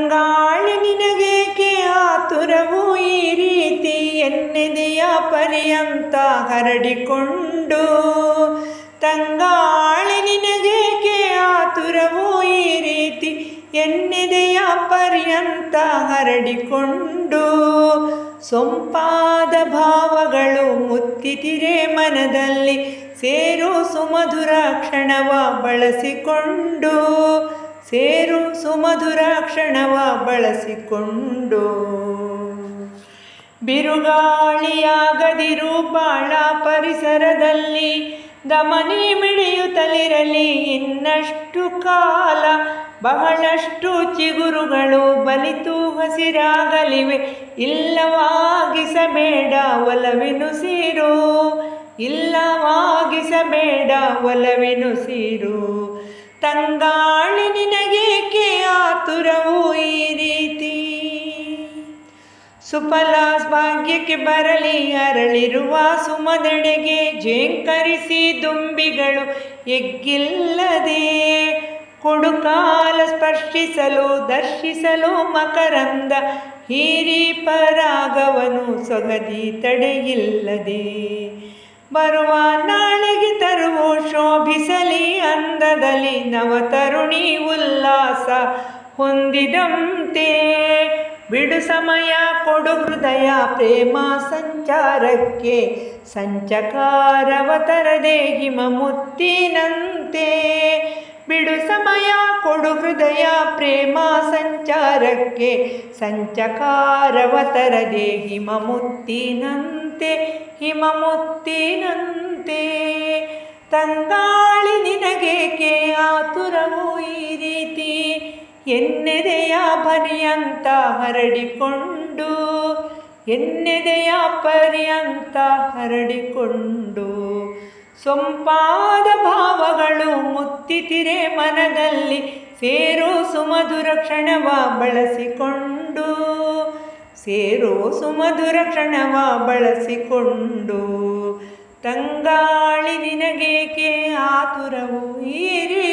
ತಂಗಾಳಿ ನಿನಗೇಕೆ ಆತುರವು ಈ ರೀತಿ ಎನ್ನೆದೆಯ ಪರ್ಯಂತ ಹರಡಿಕೊಂಡು. ತಂಗಾಳಿ ನಿನಗೇಕೆ ಆತುರವು ಈ ರೀತಿ ಎನ್ನೆದೆಯ ಪರ್ಯಂತ ಹರಡಿಕೊಂಡು. ಸೊಂಪಾದ ಭಾವಗಳು ಮುತ್ತಿತಿರೆ ಮನದಲ್ಲಿ ಸೇರು ಸುಮಧುರ ಕ್ಷಣವ ಬಳಸಿಕೊಂಡು. ಸೇರು ಸುಮಧುರ ಕ್ಷಣವ ಬಳಸಿಕೊಂಡು. ಬಿರುಗಾಳಿಯಾಗದಿರು ಬಾಳ ಪರಿಸರದಲ್ಲಿ ದಮನಿ ಮಿಡಿಯುತ್ತಲಿರಲಿ ಇನ್ನಷ್ಟು ಕಾಲ. ಬಹಳಷ್ಟು ಚಿಗುರುಗಳು ಬಲಿತು ಹಸಿರಾಗಲಿವೆ, ಇಲ್ಲವಾಗಿಸಬೇಡ ಒಲವಿನುಸಿರು. ಇಲ್ಲವಾಗಿಸಬೇಡ ಒಲವಿನುಸಿರು. ತಂಗಾಳಿ ನಿನಗೇಕೆ ಆತುರವು ಈ ರೀತಿ. ಸುಫಲ ಭಾಗ್ಯಕ್ಕೆ ಬರಲಿ ಅರಳಿರುವ ಸುಮದೆಡೆಗೆ ಝೇಂಕರಿಸಿ ದುಂಬಿಗಳು ಎಗ್ಗಿಲ್ಲದೆ. ಕೊಡುಕಾಲ ಸ್ಪರ್ಶಿಸಲು ದರ್ಶಿಸಲು ಮಕರಂದ ಹೀರಿ ಪರಾಗವನು ಸೊಗದಿ ತಡೆಯಿಲ್ಲದೆ. ಬರುವ ನಾಳೆಗೆ ತರುವು ಶೋಭಿಸಲಿ ಅಂದದಲ್ಲಿ ನವತರುಣಿ ಉಲ್ಲಾಸ ಹೊಂದಿದಂತೆ. ಬಿಡು ಸಮಯ ಕೊಡು ಹೃದಯ ಪ್ರೇಮ ಸಂಚಾರಕ್ಕೆ, ಸಂಚಕಾರವ ತರದೆ ಹಿಮ ಮುತ್ತಿನಂತೆ. ಬಿಡು ಸಮಯ ಕೊಡು ಹೃದಯ ಪ್ರೇಮ ಸಂಚಾರಕ್ಕೆ, ಸಂಚಕಾರವ ತರದೆ ಹಿಮ ಮುತ್ತಿನಂತೆ. ಹಿಮ ಮುತ್ತಿನಂತೆ. ತಂಗಾಳಿ ನಿನಗೇಕೆ ಆತುರವು ಈ ರೀತಿ ಎನ್ನೆದೆಯ ಪರ್ಯಂತ ಹರಡಿಕೊಂಡು. ಎನ್ನೆದೆಯ ಪರ್ಯಂತ ಹರಡಿಕೊಂಡು. ಸೊಂಪಾದ ಭಾವಗಳು ಮುತ್ತಿತಿರೆ ಮನದಲ್ಲಿ ಸೇರು ಸುಮಧುರ ಕ್ಷಣವ ಬಳಸಿಕೊಂಡು. ಸೇರು ಸುಮಧುರ ಕ್ಷಣವ ಬಳಸಿಕೊಂಡು. ತಂಗಾಳಿ ನಿನಗೇಕೆ ಆತುರವು ಈ ರೀತಿ.